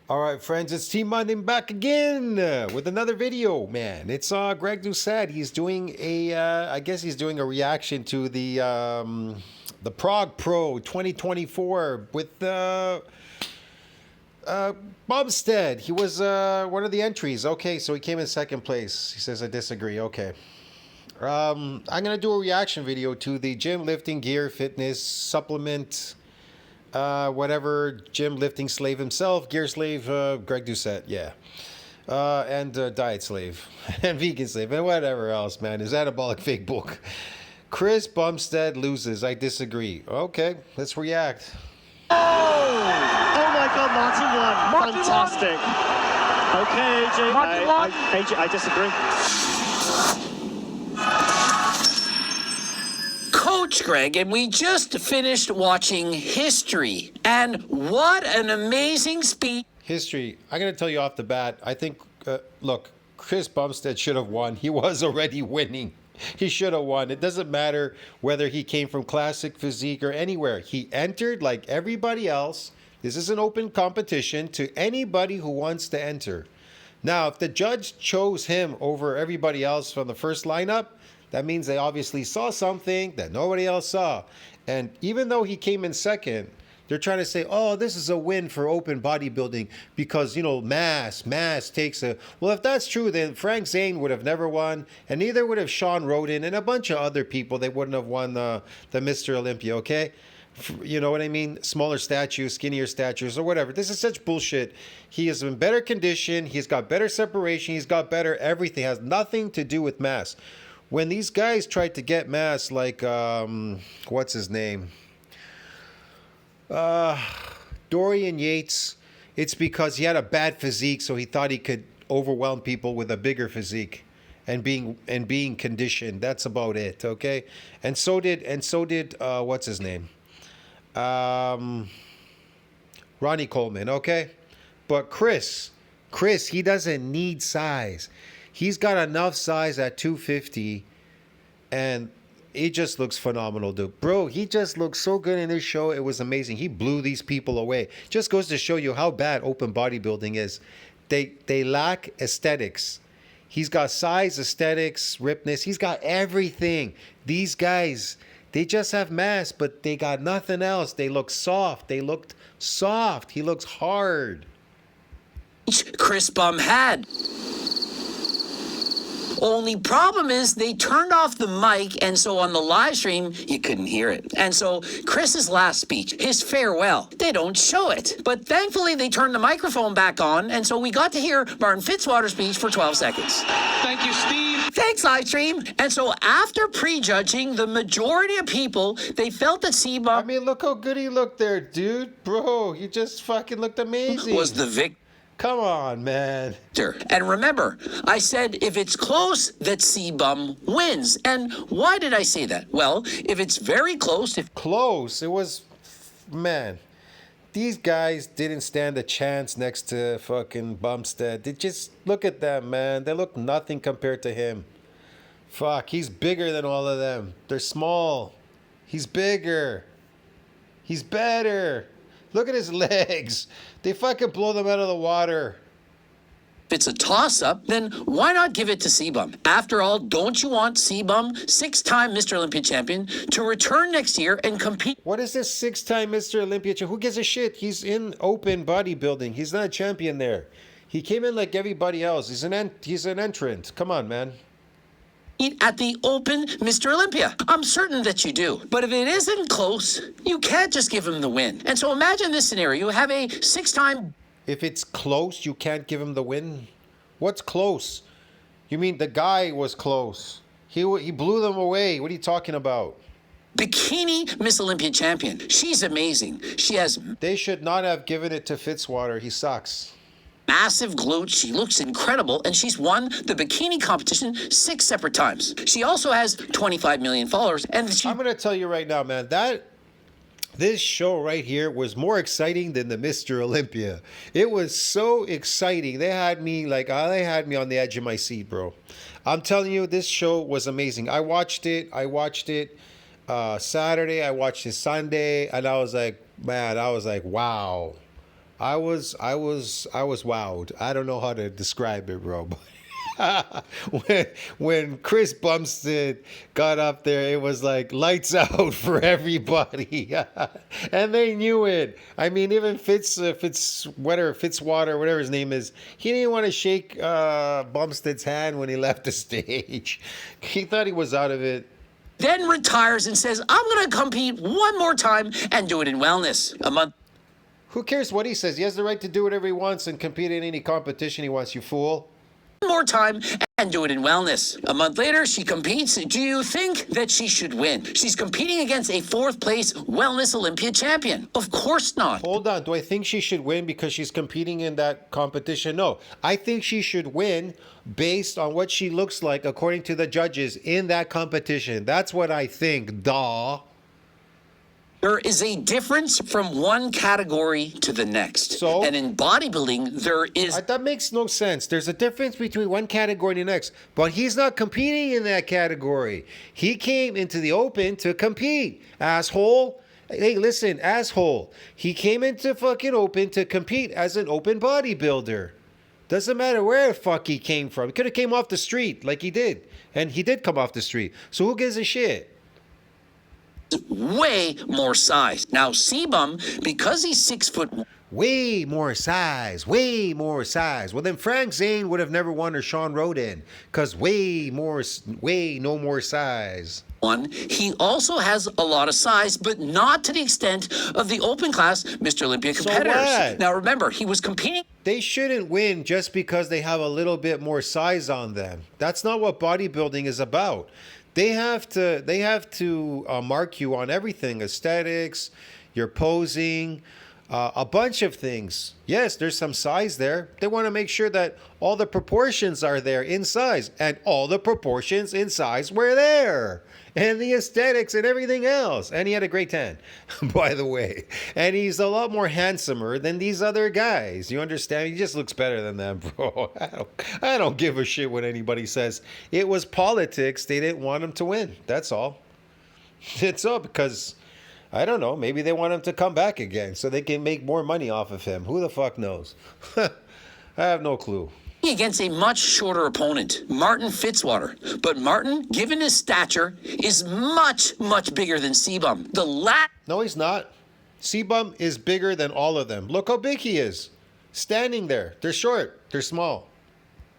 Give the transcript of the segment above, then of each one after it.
All right, friends, it's Team Monday back again with another video, man. It's Greg Doucette. He's doing I guess he's doing a reaction to the Prague Pro 2024 with Bumstead. He was one of the entries. Okay, so he came in second place. He says, I disagree. Okay. I'm gonna do a reaction video to the gym lifting gear fitness supplement. Whatever, gym lifting slave himself, gear slave, Greg Doucette, yeah. And diet slave, and vegan slave, and whatever else, man. His anabolic fake book. Chris Bumstead Loses. I disagree. Okay, let's react. Oh my God, Martin won. Fantastic. Okay, AJ, I disagree. Coach Greg, and we just finished watching History, and what an amazing speech. History. I'm going to tell you off the bat, I think, look, Chris Bumstead should have won. He was already winning. He should have won. It doesn't matter whether he came from classic physique or anywhere. He entered like everybody else. This is an open competition to anybody who wants to enter. Now, if the judge chose him over everybody else from the first lineup, that means they obviously saw something that nobody else saw. And even though he came in second, they're trying to say, oh, this is a win for open bodybuilding because, you know, mass takes a... Well, if that's true, then Frank Zane would have never won, and neither would have Sean Roden and a bunch of other people. They wouldn't have won the Mr. Olympia, okay? You know what I mean? Smaller statues, skinnier statues, or whatever. This is such bullshit. He is in better condition. He's got better separation. He's got better everything. It has nothing to do with mass. When these guys tried to get mass, like, what's his name? Dorian Yates, it's because he had a bad physique, so he thought he could overwhelm people with a bigger physique and being conditioned. That's about it, okay? And so did what's his name? Ronnie Coleman, okay? But Chris, he doesn't need size. He's got enough size at 250, and he just looks phenomenal, dude. Bro, he just looks so good in this show. It was amazing. He blew these people away. Just goes to show you how bad open bodybuilding is. They lack aesthetics. He's got size, aesthetics, rippedness. He's got everything. These guys, they just have mass, but they got nothing else. They look soft. They looked soft. He looks hard. Chris Bum had. Only problem is they turned off the mic, and so on the live stream, you couldn't hear it. And so Chris's last speech, his farewell, they don't show it. But thankfully, they turned the microphone back on, and so we got to hear Martin Fitzwater's speech for 12 seconds. Thank you, Steve. Thanks, live stream. And so after prejudging, the majority of people, they felt that C-Bum... I mean, look how good he looked there, dude. Bro, he just fucking looked amazing. ...was the victor. Come on, man. And remember, I said if it's close, that C-Bum wins. And why did I say that? Well, if it's very close... Close. It was... Man. These guys didn't stand a chance next to fucking Bumstead. They just... Look at them, man. They look nothing compared to him. Fuck, he's bigger than all of them. They're small. He's bigger. He's better. Look at his legs. They fucking blow them out of the water. If it's a toss-up, then why not give it to C-Bum? After all, don't you want C-Bum, 6-time Mr. Olympia champion, to return next year and compete? What is this 6-time Mr. Olympia champion? Who gives a shit? He's in open bodybuilding. He's not a champion there. He came in like everybody else. He's an entrant. Come on, man. At the Open Mr. Olympia. I'm certain that you do. But if it isn't close, you can't just give him the win. And so imagine this scenario. You have a 6-time... If it's close, you can't give him the win? What's close? You mean the guy was close. He blew them away. What are you talking about? Bikini Miss Olympia champion. She's amazing. She has... They should not have given it to Fitzwater. He sucks. Massive glutes. She looks incredible, and she's won the bikini competition 6 separate times. She also has 25 million followers, and I'm going to tell you right now, man, this show right here was more exciting than the Mr. Olympia. It was so exciting. They had me on the edge of my seat, bro. I'm telling you, this show was amazing. I watched it Saturday. I watched it Sunday, and I was like, man, wow. I was wowed. I don't know how to describe it, bro. when Chris Bumstead got up there, it was like lights out for everybody, and they knew it. I mean, even Fitzwater, whatever his name is, he didn't want to shake Bumstead's hand when he left the stage. He thought he was out of it. Then retires and says, I'm going to compete one more time and do it in wellness. A month Who cares what he says? He has the right to do whatever he wants and compete in any competition he wants, you fool. more time and do it in wellness. A month later, she competes. Do you think that she should win? She's competing against a fourth place wellness Olympia champion. Of course not. Hold on. Do I think she should win because she's competing in that competition? No. I think she should win based on what she looks like according to the judges in that competition. That's what I think, duh. There is a difference from one category to the next. So? And in bodybuilding, there is... That makes no sense. There's a difference between one category and the next. But he's not competing in that category. He came into the open to compete, asshole. Hey, listen, asshole. He came into fucking open to compete as an open bodybuilder. Doesn't matter where the fuck he came from. He could have came off the street like he did. And he did come off the street. So who gives a shit? Way more size. Now, Sebum, because he's 6 foot... Way more size. Way more size. Well, then Frank Zane would have never won or Sean Roden. Because way no more size. He also has a lot of size, but not to the extent of the open class Mr. Olympia competitors. So what? Now, remember, he was competing... They shouldn't win just because they have a little bit more size on them. That's not what bodybuilding is about. They have to mark you on everything, aesthetics, your posing, a bunch of things. Yes, there's some size there. They want to make sure that all the proportions are there in size, and all the proportions in size were there, and the aesthetics and everything else. And he had a great tan, by the way. And he's a lot more handsomer than these other guys. You understand? He just looks better than them, bro. I don't give a shit what anybody says. It was politics. They didn't want him to win. That's all. It's all because, I don't know, maybe they want him to come back again so they can make more money off of him. Who the fuck knows? I have no clue. Against a much shorter opponent, Martin Fitzwater. But Martin, given his stature, is much, much bigger than Sebum. No, he's not. Sebum is bigger than all of them. Look how big he is. Standing there. They're short. They're small.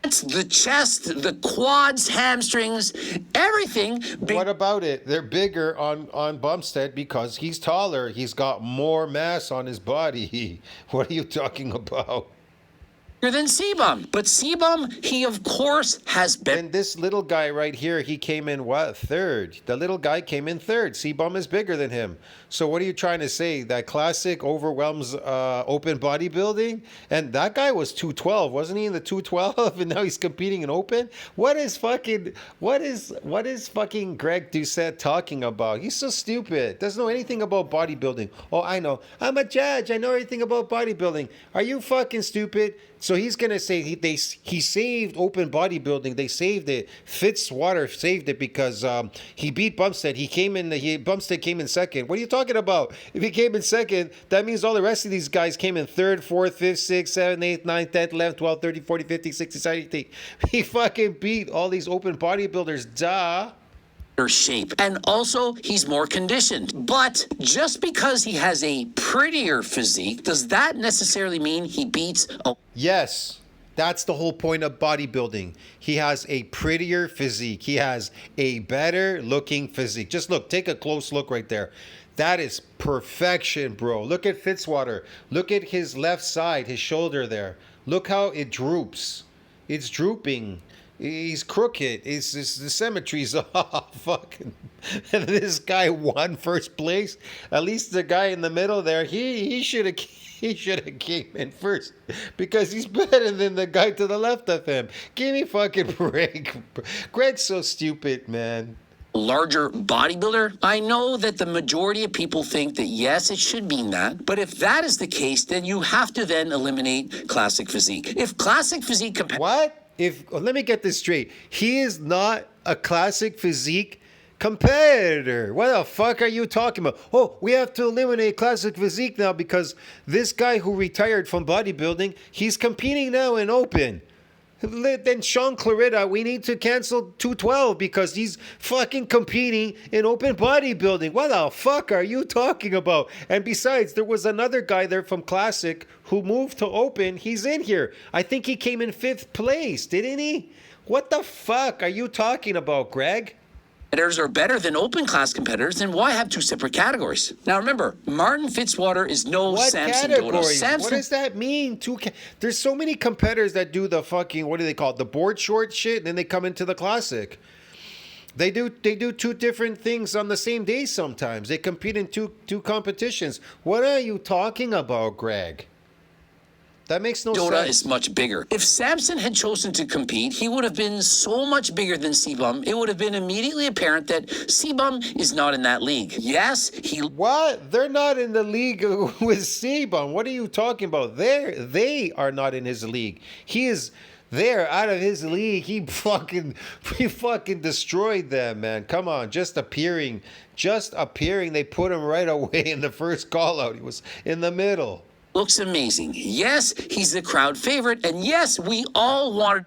That's the chest, the quads, hamstrings, everything. What about it? They're bigger on Bumstead because he's taller. He's got more mass on his body. What are you talking about? Than Sebum. But Sebum, he of course has been. And this little guy right here, he came in what? Third. The little guy came in third. Sebum is bigger than him. So what are you trying to say? That classic overwhelms open bodybuilding? And that guy was 212, wasn't he, in the 212? And now he's competing in open? What is fucking Greg Doucette talking about? He's so stupid. Doesn't know anything about bodybuilding. Oh, I know. I'm a judge. I know everything about bodybuilding. Are you fucking stupid? So he's going to say he saved open bodybuilding. They saved it. Fitzwater saved it because he beat Bumstead. Bumstead came in second. What are you talking about? If he came in second, that means all the rest of these guys came in third, fourth, fifth, sixth, seventh, eighth, ninth, 10th, 11th, 12th, 13th, 14th, 15th, 16th, 17th, 18th. He fucking beat all these open bodybuilders. Duh. Shape, and also he's more conditioned. But just because he has a prettier physique, does that necessarily mean he beats Yes, that's the whole point of bodybuilding. He has a prettier physique. He has a better looking physique. Just look, take a close look right there. That is perfection, bro. Look at Fitzwater. Look at his left side, his shoulder there. Look how it droops. It's drooping. He's crooked. The symmetry's off. Fucking. And this guy won first place. At least the guy in the middle there, he should have came in first because he's better than the guy to the left of him. Give me fucking break. Greg's so stupid, man. Larger bodybuilder? I know that the majority of people think that yes, it should mean that. But if that is the case, then you have to then eliminate classic physique. If classic physique What? Let me get this straight. He is not a classic physique Competitor. What the fuck are you talking about? Oh, we have to eliminate classic physique now because this guy who retired from bodybuilding, he's competing now in open. Then Sean Clarita, we need to cancel 212 because he's fucking competing in open bodybuilding. What the fuck are you talking about? And besides, there was another guy there from Classic who moved to open. He's in here. I think he came in 5th place, didn't he? What the fuck are you talking about, Greg? Competitors are better than open class competitors, then why have 2 separate categories? Now remember, Martin Fitzwater is no What Samson Dodo. categories? What Samson, does that mean? There's so many competitors that do the fucking, what do they call it? The board short shit, and then they come into the Classic. They do 2 different things on the same day sometimes. They compete in two competitions. What are you talking about, Greg? That makes no Doda sense. is much bigger. If Samson had chosen to compete, he would have been so much bigger than Sebum. It would have been immediately apparent that Sebum is not in that league. Yes, he... What? They're not in the league with Sebum. What are you talking about? They are not in his league. He is there out of his league. He fucking destroyed them, man. Come on, just appearing. They put him right away in the first call out. He was in the middle. looks amazing. Yes, he's the crowd favorite, and yes, we all wanted.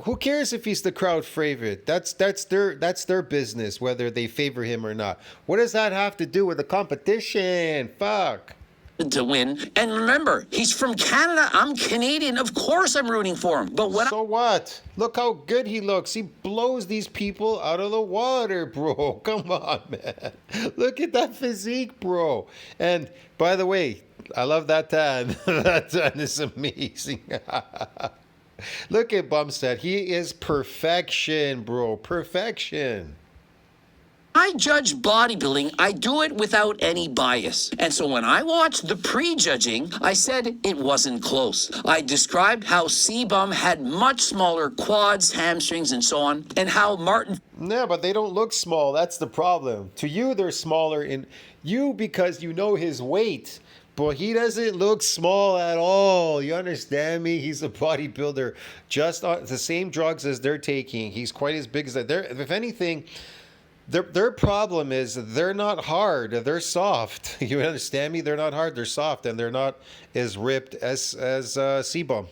Who cares if he's the crowd favorite? That's their business whether they favor him or not. What does that have to do with the competition? Fuck. To win. And remember, he's from Canada. I'm Canadian. Of course I'm rooting for him. But when So what? Look how good he looks. He blows these people out of the water, bro. Come on, man. Look at that physique, bro. And by the way, I love that tan. That tan is amazing. Look at Bumstead. He is perfection, bro. Perfection. I judge bodybuilding, I do it without any bias. And so when I watched the pre-judging, I said it wasn't close. I described how C-Bum had much smaller quads, hamstrings, and so on, and how Martin... No, but they don't look small. That's the problem. To you, they're smaller in you because you know his weight. But he doesn't look small at all. You understand me? He's a bodybuilder. Just on the same drugs as they're taking. He's quite as big as that. If anything... Their problem is they're not hard, they're soft. You understand me? They're not hard, they're soft, and they're not as ripped as C-Bum.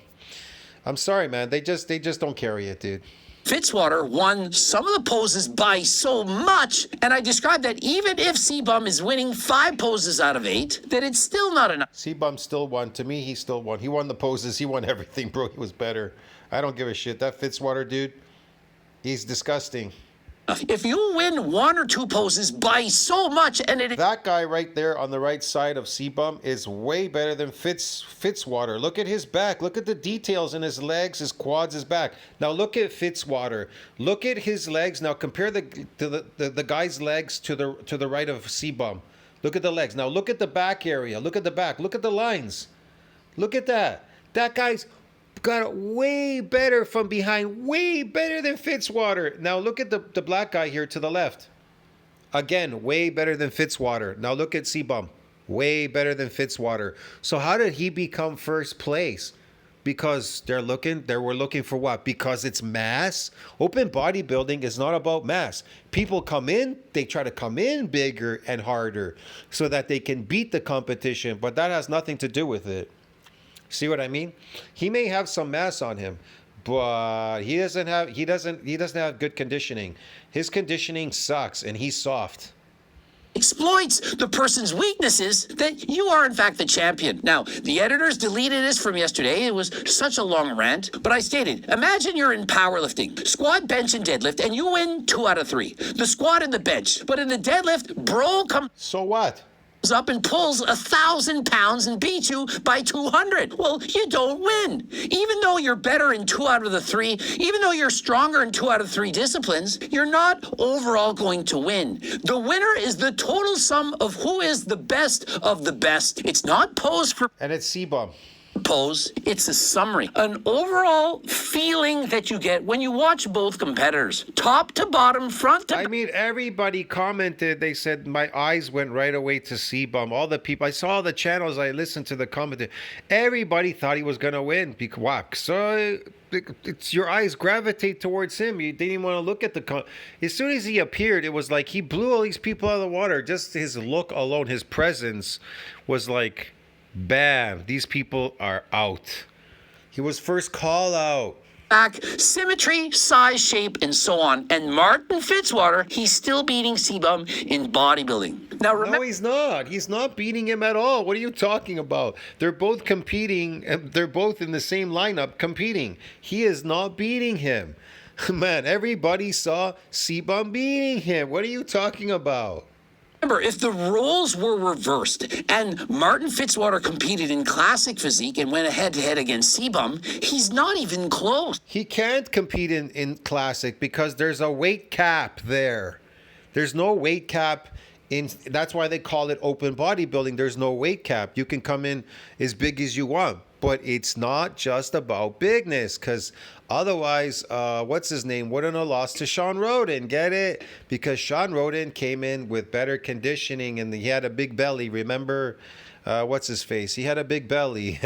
I'm sorry, man. They just don't carry it, dude. Fitzwater won some of the poses by so much, and I described that even if C-Bum is winning 5 poses out of 8, that it's still not enough. C-Bum still won. To me, he still won. He won the poses. He won everything, bro. He was better. I don't give a shit. That Fitzwater dude, he's disgusting. If you win 1 or 2 poses by so much, and that guy right there on the right side of C-Bum is way better than Fitzwater. Look at his back. Look at the details in his legs, his quads, his back. Now look at Fitzwater. Look at his legs. Now compare the guy's legs to the right of C-Bum. Look at the legs. Now look at the back area. Look at the back. Look at the lines. Look at that. That guy's got it way better from behind, way better than Fitzwater. Now look at the black guy here to the left. Again, way better than Fitzwater. Now look at C-Bum, way better than Fitzwater. So how did he become first place? Because they were looking for what? Because it's mass. Open bodybuilding is not about mass. People come in, they try to come in bigger and harder so that they can beat the competition, but that has nothing to do with it. See what I mean? He may have some mass on him, but he doesn't have good conditioning. His conditioning sucks and he's soft. Exploits the person's weaknesses, that you are in fact the champion. Now, the editors deleted this from yesterday. It was such a long rant, but I stated, imagine you're in powerlifting, squat, bench, and deadlift, and you win 2 out of 3. The squat and the bench, but in the deadlift, bro comes... So what? Up and pulls 1,000 pounds and beats you by 200. Well, you don't win. Even though you're better in 2 out of the 3, even though you're stronger in 2 out of 3 disciplines, you're not overall going to win. The winner is the total sum of who is the best of the best. It's not posed for... And it's C-Bum. pose, it's a summary, an overall feeling that you get when you watch both competitors, top to bottom, front to I mean, everybody commented. They said my eyes went right away to C-Bum. All the people, I saw the channels, I listened to the commented. Everybody thought he was going to win. So it's your eyes gravitate towards him. You didn't even want to look at as soon as he appeared, it was like he blew all these people out of the water. Just his look alone, his presence was like, bam, these people are out. He was first call out. back, symmetry, size, shape, and so on. And Martin Fitzwater, he's still beating C-Bum in bodybuilding. Now remember, No, he's not. He's not beating him at all. What are you talking about? They're both competing. They're both in the same lineup competing. He is not beating him. Man, everybody saw C-Bum beating him. What are you talking about? if the roles were reversed and Martin Fitzwater competed in classic physique and went head-to-head against C-Bum, he's not even close. He can't compete in classic because there's a weight cap there. There's no weight cap that's why they call it open bodybuilding. There's no weight cap. You can come in as big as you want, but it's not just about bigness, because otherwise, what's his name wouldn't have lost to Sean Roden. Get it? Because Sean Roden came in with better conditioning and he had a big belly. Remember, what's his face? He had a big belly.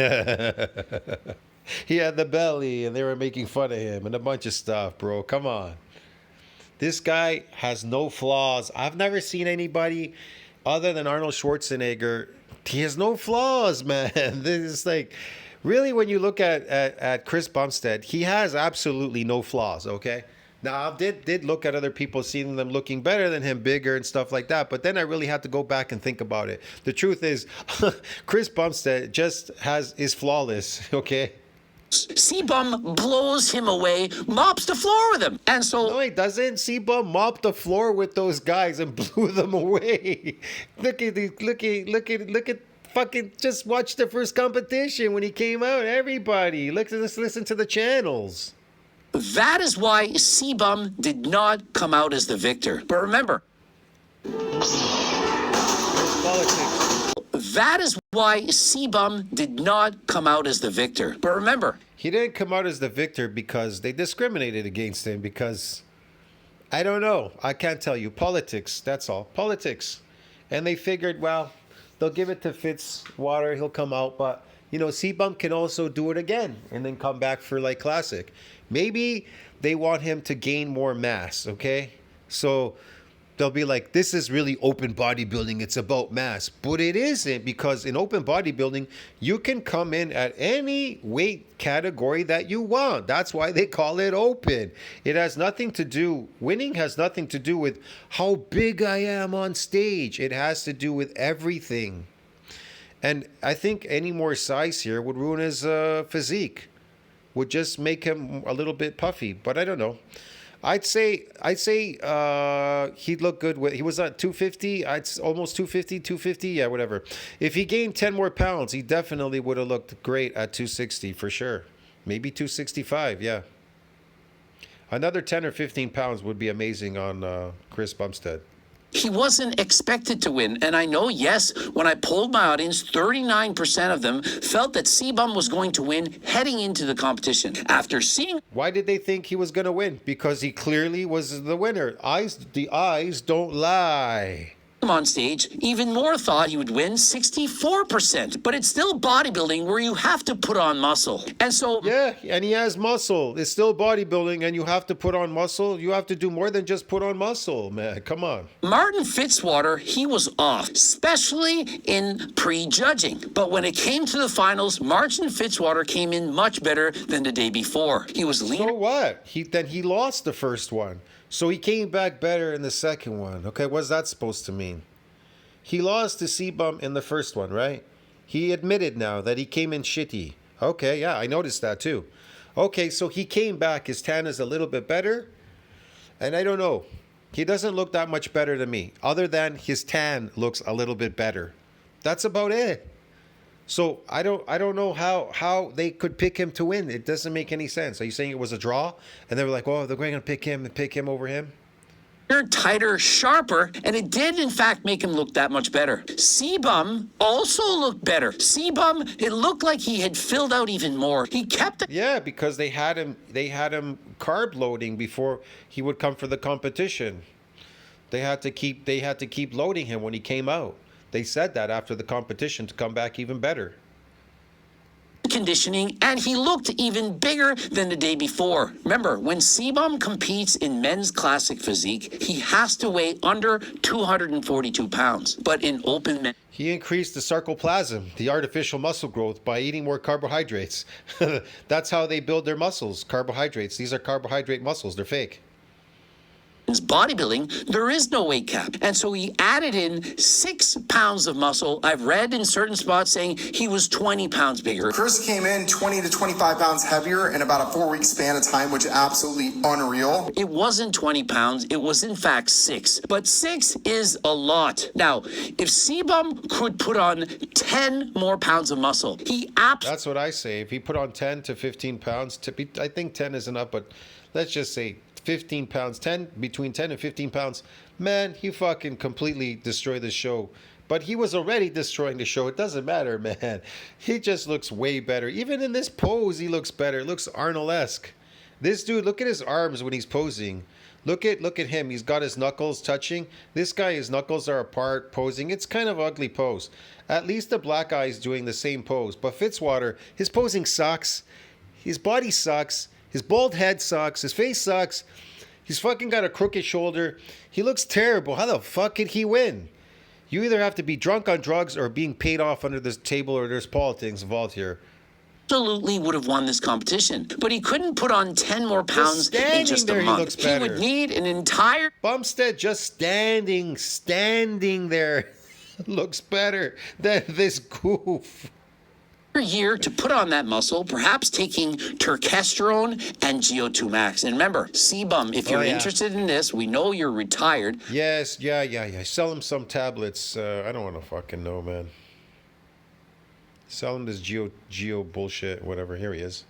He had the belly and they were making fun of him and a bunch of stuff, bro. Come on. This guy has no flaws. I've never seen anybody other than Arnold Schwarzenegger. He has no flaws, man. This is like, really, when you look at Chris Bumstead, he has absolutely no flaws, okay? Now, I did look at other people, seeing them looking better than him, bigger and stuff like that, but then I really had to go back and think about it. The truth is, Chris Bumstead is flawless, okay? C-Bum blows him away, mops the floor with him. And so... No, he doesn't. C-Bum mopped the floor with those guys and blew them away. Look at fucking, just watch the first competition when he came out. Everybody, let's listen to the channels. That is why C-Bum did not come out as the victor. But remember... Politics. That is why C-Bum did not come out as the victor. But remember, he didn't come out as the victor because they discriminated against him because, I don't know. I can't tell you. Politics, that's all. Politics. And they figured, well, they'll give it to Fitzwater. He'll come out. But, C-Bum can also do it again and then come back for like classic. Maybe they want him to gain more mass, okay? So... they'll be like, this is really open bodybuilding. It's about mass. But it isn't, because in open bodybuilding, you can come in at any weight category that you want. That's why they call it open. It has nothing to do, winning has nothing to do with how big I am on stage. It has to do with everything. And I think any more size here would ruin his physique. Would just make him a little bit puffy. But I don't know. I'd say he'd look good he was at 250, almost 250, yeah, whatever. If he gained 10 more pounds, he definitely would have looked great at 260 for sure. Maybe 265, yeah. Another 10 or 15 pounds would be amazing on Chris Bumstead. he wasn't expected to win. And I know, yes, when I polled my audience, 39% of them felt that C-Bum was going to win heading into the competition. After seeing... Why did they think he was going to win? Because he clearly was the winner. The eyes don't lie. him on stage, even more thought he would win, 64%. But it's still bodybuilding where you have to put on muscle. And so... Yeah, and he has muscle. It's still bodybuilding and you have to put on muscle. You have to do more than just put on muscle, man. Come on. Martin Fitzwater, he was off, especially in pre-judging. But when it came to the finals, Martin Fitzwater came in much better than the day before. He was leaner. So what? He lost the first one. So he came back better in the second one. Okay, what's that supposed to mean? He lost to C-Bum in the first one, right? He admitted now that he came in shitty. Okay, yeah, I noticed that too. Okay, so he came back. His tan is a little bit better. And I don't know. He doesn't look that much better to me. Other than his tan looks a little bit better. That's about it. So I don't know how they could pick him to win. It doesn't make any sense. Are you saying it was a draw? And they were like, oh, they're going to pick him over him? tighter, sharper, and it did in fact make him look that much better. Sebum also looked better. Sebum, it looked like he had filled out even more. He kept it. Yeah, because they had him carb loading before he would come for the competition. They had to keep loading him when he came out. They said that after the competition to come back even better. Conditioning, and he looked even bigger than the day before. Remember, when Sebum competes in men's classic physique, he has to weigh under 242 pounds. But in open men, He increased the sarcoplasm, the artificial muscle growth, by eating more carbohydrates. That's how they build their muscles, carbohydrates. These are carbohydrate muscles. They're fake. bodybuilding, there is no weight cap. And so he added in 6 pounds of muscle. I've read in certain spots saying he was 20 pounds bigger. Chris came in 20 to 25 pounds heavier in about a 4-week span of time, which is absolutely unreal. It wasn't 20 pounds. It was, in fact, 6. But 6 is a lot. Now, if Sebum could put on 10 more pounds of muscle, That's what I say. If he put on 10 to 15 pounds, I think 10 is enough, but let's just say 15 pounds, between 10 and 15 pounds, man, he fucking completely destroyed the show. But he was already destroying the show. It doesn't matter, man. He just looks way better. Even in this pose, he looks better. It looks Arnold-esque. This dude, look at his arms when he's posing. Look at him. He's got his knuckles touching. This guy, his knuckles are apart posing. It's kind of ugly pose. At least the black guy is doing the same pose. But Fitzwater, his posing sucks. His body sucks. His bald head sucks. His face sucks. He's fucking got a crooked shoulder. He looks terrible. How the fuck did he win? You either have to be drunk on drugs or being paid off under this table, or there's politics involved here. Absolutely would have won this competition, but he couldn't put on 10 more pounds in just a month. He looks better. He would need an entire Bumstead just standing there looks better than this goof. year to put on that muscle, perhaps taking turkesterone and GO2 max. And remember, Sebum, if you're interested in this, we know you're retired. Yes, yeah. Sell him some tablets. I don't want to fucking know, man. Sell him this Geo bullshit, whatever. Here he is.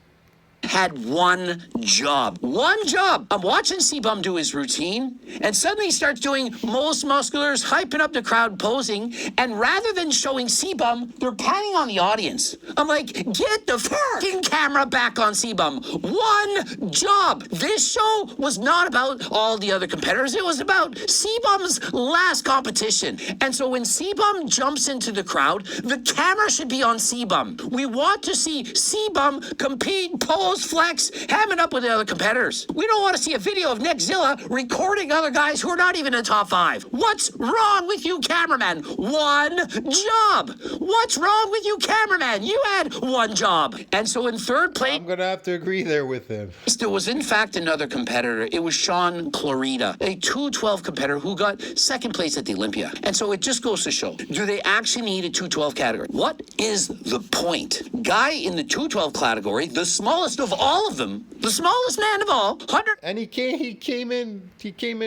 Had one job. I'm watching Sebum do his routine, and suddenly he starts doing most musculars, hyping up the crowd, posing, and rather than showing Sebum, they're panning on the audience. I'm like, get the fucking camera back on Sebum. One job. This show was not about all the other competitors. It was about Sebum's last competition. And so when Sebum jumps into the crowd, the camera should be on Sebum. We want to see Sebum compete, pose, flex, ham it up with the other competitors. We don't want to see a video of Nickzilla recording other guys who are not even in the top 5. What's wrong with you, cameraman? One job. What's wrong with you, cameraman? You had one job. And so in third place, I'm going to have to agree there with him. there was in fact another competitor. It was Sean Clarita, a 212 competitor who got second place at the Olympia. And so it just goes to show, do they actually need a 212 category? What is the point? Guy in the 212 category, the smallest of all of them, the smallest man of all, 100. And he came in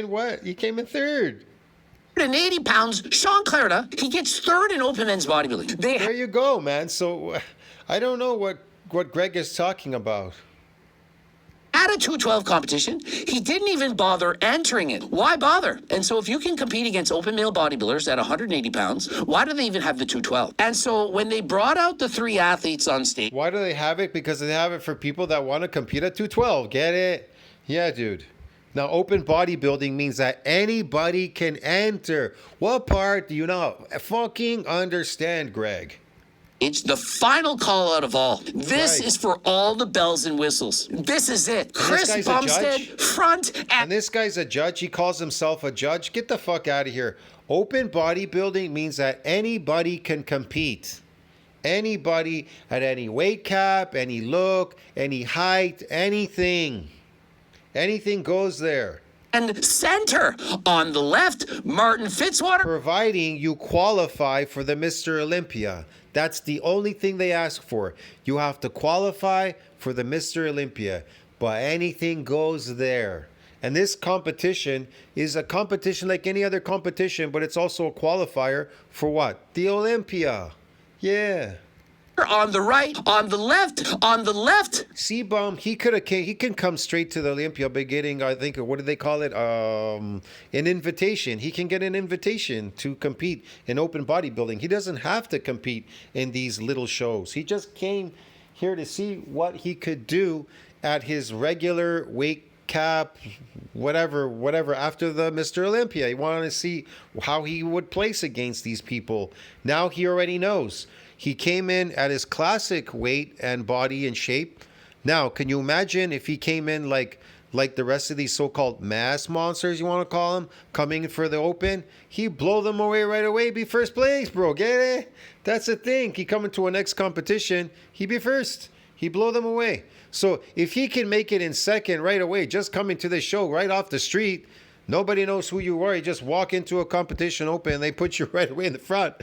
what? He came in third. 180 pounds, Sean Clarita, he gets third in open men's bodybuilding. There you go, man. So I don't know what Greg is talking about. At a 212 competition, he didn't even bother entering it. Why bother? And so if you can compete against open male bodybuilders at 180 pounds, why do they even have the 212? And so when they brought out the 3 athletes on stage. Why do they have it? Because they have it for people that want to compete at 212. Get it? Yeah, dude. Now, open bodybuilding means that anybody can enter. What part do you not fucking understand, Greg? It's the final call out of all. This Right. is for all the bells and whistles. This is it. Chris guy's a Bumstead, judge? front And and this guy's a judge. He calls himself a judge. Get the fuck out of here. Open bodybuilding means that anybody can compete. Anybody at any weight cap, any look, any height, anything. Anything goes there. and center. On the left, Martin Fitzwater. Providing you qualify for the Mr. Olympia. That's the only thing they ask for. You have to qualify for the Mr. Olympia. But anything goes there. And this competition is a competition like any other competition, but it's also a qualifier for what? The Olympia. Yeah. on the right, on the left, on the left. C-Bum, he can come straight to the Olympia by getting, I think, what do they call it? An invitation. He can get an invitation to compete in open bodybuilding. He doesn't have to compete in these little shows. He just came here to see what he could do at his regular weight cap, whatever, after the Mr. Olympia. He wanted to see how he would place against these people. Now he already knows. He came in at his classic weight and body and shape. Now, can you imagine if he came in like the rest of these so-called mass monsters, you want to call them, coming for the open? He'd blow them away right away, be first place, bro. Get it? That's the thing. He come into a next competition, he'd be first. He'd blow them away. So if he can make it in second right away, just coming to the show right off the street, nobody knows who you are. You just walk into a competition open and they put you right away in the front.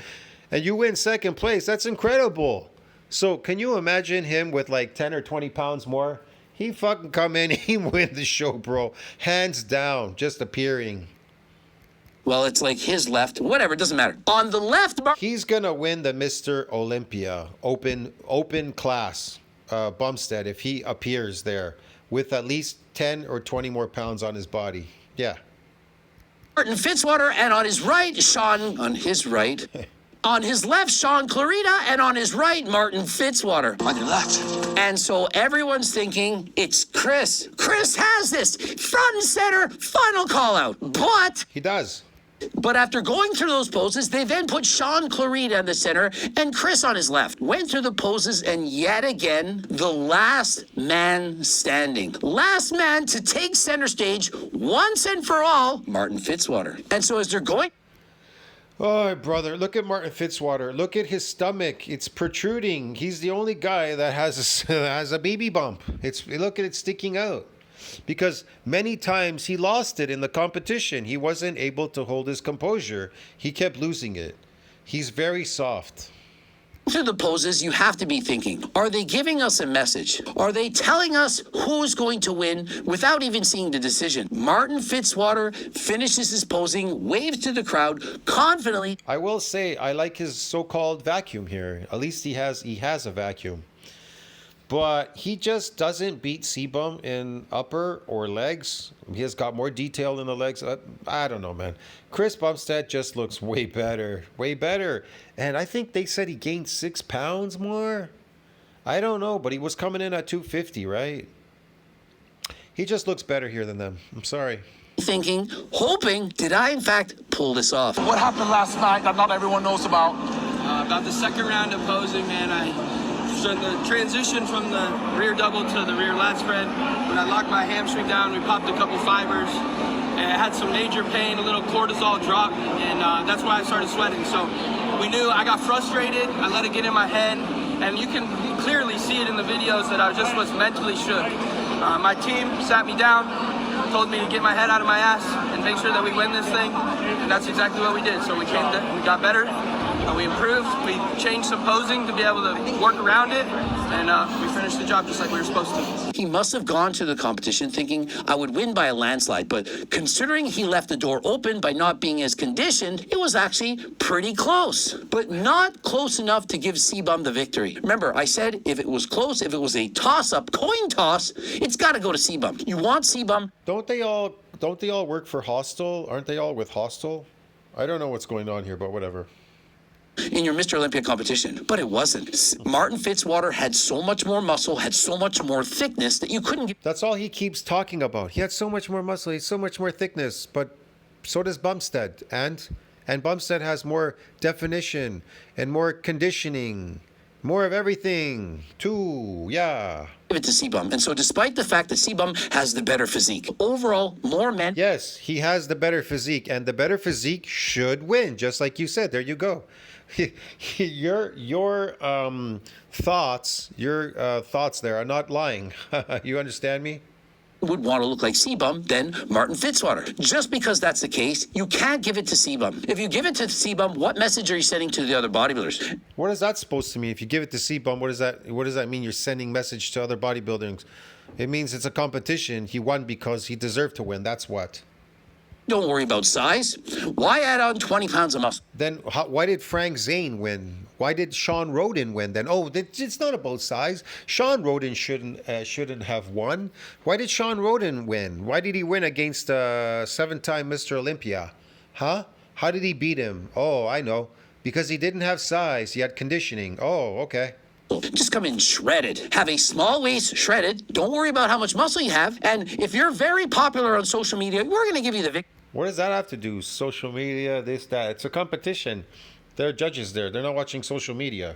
And you win second place. That's incredible. So can you imagine him with like 10 or 20 pounds more? He fucking come in, he win the show, bro. Hands down, just appearing. Well, it's like his left, whatever, it doesn't matter. On the left, He's going to win the Mr. Olympia open class, Bumstead, if he appears there with at least 10 or 20 more pounds on his body. Yeah. Martin Fitzwater, and on his right, Sean, on his right. On his left, Sean Clarita, and on his right, Martin Fitzwater. On your left. And so everyone's thinking it's Chris. Chris has this front and center final call out. He does. But after going through those poses, they then put Sean Clarita in the center and Chris on his left. Went through the poses, and yet again, the last man standing. Last man to take center stage once and for all, Martin Fitzwater. And so as they're going... Oh, brother, look at Martin Fitzwater. Look at his stomach. It's protruding. He's the only guy that has a baby bump. Look at it sticking out. Because many times he lost it in the competition. He wasn't able to hold his composure. He kept losing it. He's very soft. Through the poses, you have to be thinking, are they giving us a message? Are they telling us who's going to win without even seeing the decision? Martin Fitzwater finishes his posing, waves to the crowd, confidently. I will say, I like his so-called vacuum here. At least he has a vacuum. But he just doesn't beat C-Bum in upper or legs. He has got more detail in the legs. I don't know, man. Chris Bumstead just looks way better. Way better. And I think they said he gained 6 pounds more. I don't know, but he was coming in at 250, right? He just looks better here than them. I'm sorry. Thinking, hoping, did I in fact pull this off? What happened last night that not everyone knows about? About the second round of posing, man, so the transition from the rear double to the rear lat spread, when I locked my hamstring down, we popped a couple fibers, and I had some major pain, a little cortisol drop, and that's why I started sweating. So we knew I got frustrated, I let it get in my head, and you can clearly see it in the videos that I just was mentally shook. My team sat me down, told me to get my head out of my ass and make sure that we win this thing, and that's exactly what we did. So we got better. We improved, we changed some posing to be able to work around it, and we finished the job just like we were supposed to. He must have gone to the competition thinking I would win by a landslide, but considering he left the door open by not being as conditioned, it was actually pretty close, but not close enough to give C-Bum the victory. Remember, I said if it was close, if it was a toss-up, coin toss, it's got to go to C-Bum. You want C-Bum? Don't they all work for Hostel? Aren't they all with Hostel? I don't know what's going on here, but whatever. In your Mr. Olympia competition, but it wasn't. Martin Fitzwater had so much more muscle, had so much more thickness that you couldn't get. That's all he keeps talking about. He had so much more muscle, he had so much more thickness, but so does Bumstead. And Bumstead has more definition and more conditioning, more of everything too. Yeah. Give it to C-Bum. And so despite the fact that C-Bum has the better physique, overall, more men. Yes, he has the better physique, and the better physique should win, just like you said. There you go. Your thoughts there are not lying. You understand me? Would want to look like C-Bum than Martin Fitzwater. Just because that's the case, you can't give it to C-Bum. If you give it to C-Bum, what message are you sending to the other bodybuilders? What is that supposed to mean? If you give it to C-Bum, what does that mean? You're sending message to other bodybuilders. It means it's a competition. He won because he deserved to win. That's what. Don't worry about size. Why add on 20 pounds of muscle? Then why did Frank Zane win? Why did Sean Roden win then? Oh, it's not about size. Sean Roden shouldn't have won. Why did Sean Roden win? Why did he win against seven-time Mr. Olympia? Huh? How did he beat him? Oh, I know. Because he didn't have size. He had conditioning. Oh, okay. Just come in shredded. Have a small waist shredded. Don't worry about how much muscle you have. And if you're very popular on social media, we're going to give you the victory. What does that have to do? Social media, this, that. It's a competition. There are judges there. They're not watching social media.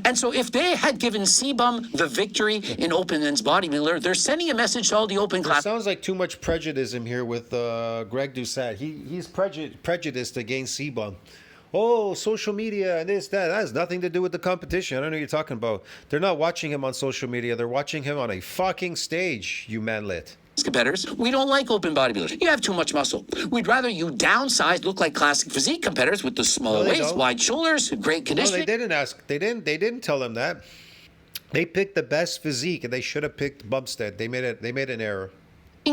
And so if they had given CBum the victory in Open Men's Bodybuilder, they're sending a message to all the Open class. It sounds like too much prejudice here with Greg Doucette. He's prejudiced against CBum. Oh, social media and this, that. That has nothing to do with the competition. I don't know what you're talking about. They're not watching him on social media. They're watching him on a fucking stage, you manlet. Competitors, we don't like open bodybuilders. You have too much muscle. We'd rather you downsize, look like classic physique competitors with the small waist, wide shoulders, great conditioning. No, they didn't tell them that. They picked the best physique and they should have picked Bumstead. They made an error.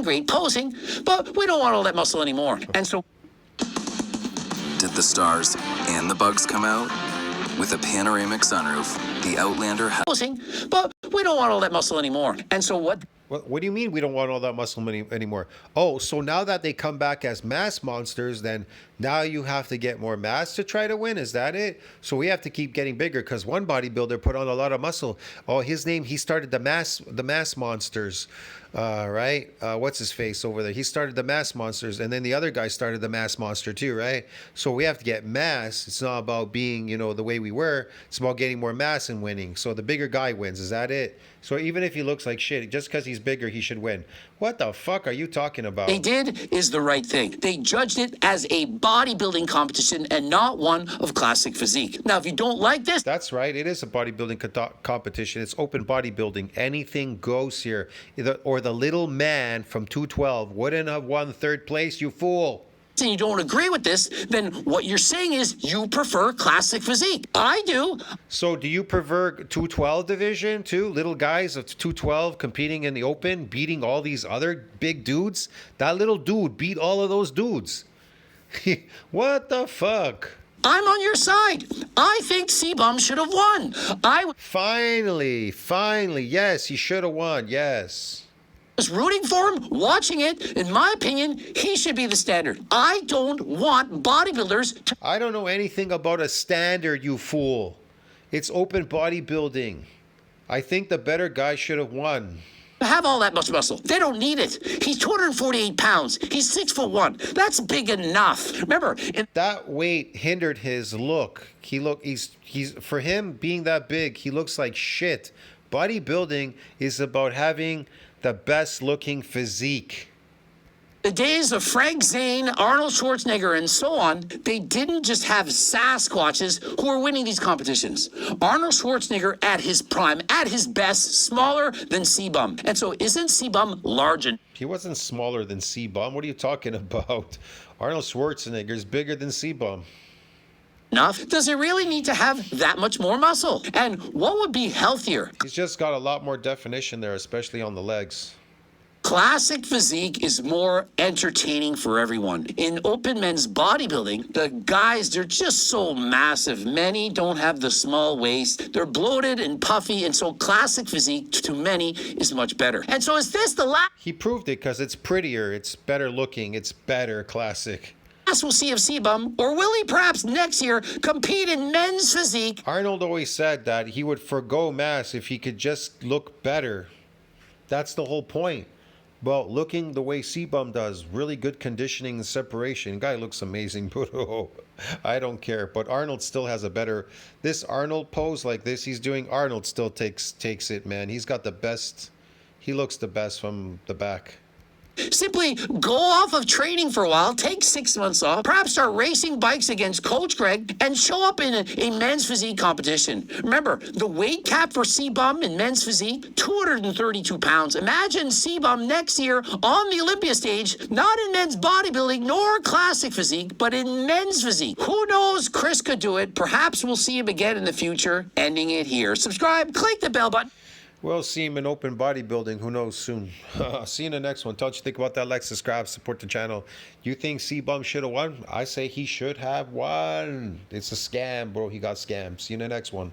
Great posing, but we don't want all that muscle anymore. And so did the stars and the bugs come out? With a panoramic sunroof, the Outlander posing, but we don't want all that muscle anymore. And so what? What do you mean we don't want all that muscle anymore? Oh, so now that they come back as mass monsters, then now you have to get more mass to try to win? Is that it? So we have to keep getting bigger because one bodybuilder put on a lot of muscle. Oh, his name, he started the mass monsters, right? What's his face over there? He started the mass monsters, and then the other guy started the mass monster too, right? So we have to get mass. It's not about being, the way we were. It's about getting more mass and winning. So the bigger guy wins. Is that it? So even if he looks like shit, just because he's bigger, he should win. What the fuck are you talking about? They did is the right thing. They judged it as a bodybuilding competition and not one of classic physique. Now, if you don't like this... That's right. It is a bodybuilding competition. It's open bodybuilding. Anything goes here. Or the little man from 212 wouldn't have won third place, you fool. And you don't agree with this, then what you're saying is you prefer classic physique. I do. So do you prefer 212 division too? Little guys of 212 competing in the open, beating all these other big dudes? That little dude beat all of those dudes. What the fuck? I'm on your side. I think CBum should have won. Finally. Yes, he should have won. Yes. Was rooting for him, watching it. In my opinion, he should be the standard. I don't want bodybuilders to... I don't know anything about a standard, you fool. It's open bodybuilding. I think the better guy should have won. Have all that much muscle. They don't need it. He's 248 pounds. He's 6'1". That's big enough. Remember, that weight hindered his look. He's for him being that big, he looks like shit. Bodybuilding is about having the best looking physique. The days of Frank Zane, Arnold Schwarzenegger, and so on, they didn't just have Sasquatches who were winning these competitions. Arnold Schwarzenegger at his prime, at his best, smaller than CBum. And so isn't CBum large? He wasn't smaller than CBum. What are you talking about? Arnold Schwarzenegger is bigger than CBum. Enough? Does he really need to have that much more muscle? And what would be healthier? He's just got a lot more definition there, especially on the legs. Classic physique is more entertaining for everyone. In open men's bodybuilding, the guys, they're just so massive. Many don't have the small waist. They're bloated and puffy, and so classic physique to many is much better. And so is this the last... He proved it because it's prettier, it's better looking, it's better classic. We'll see of CBum, or will he perhaps next year compete in men's physique? Arnold always said that he would forgo mass if he could just look better. That's the whole point. Well, looking the way CBum does, really good conditioning and separation. Guy looks amazing, but I don't care. But Arnold still has a better... This Arnold pose like this he's doing, Arnold still takes it, man. He's got the best... He looks the best from the back. Simply go off of training for a while, take 6 months off, perhaps start racing bikes against Coach Greg, and show up in a men's physique competition. Remember, the weight cap for CBum in men's physique, 232 pounds. Imagine CBum next year on the Olympia stage, not in men's bodybuilding nor classic physique, but in men's physique. Who knows? Chris could do it. Perhaps we'll see him again in the future. Ending it here. Subscribe, click the bell button. We'll see him in open bodybuilding. Who knows soon? See you in the next one. Tell what you think about that. Like, subscribe, support the channel. You think C-Bum should have won? I say he should have won. It's a scam, bro. He got scammed. See you in the next one.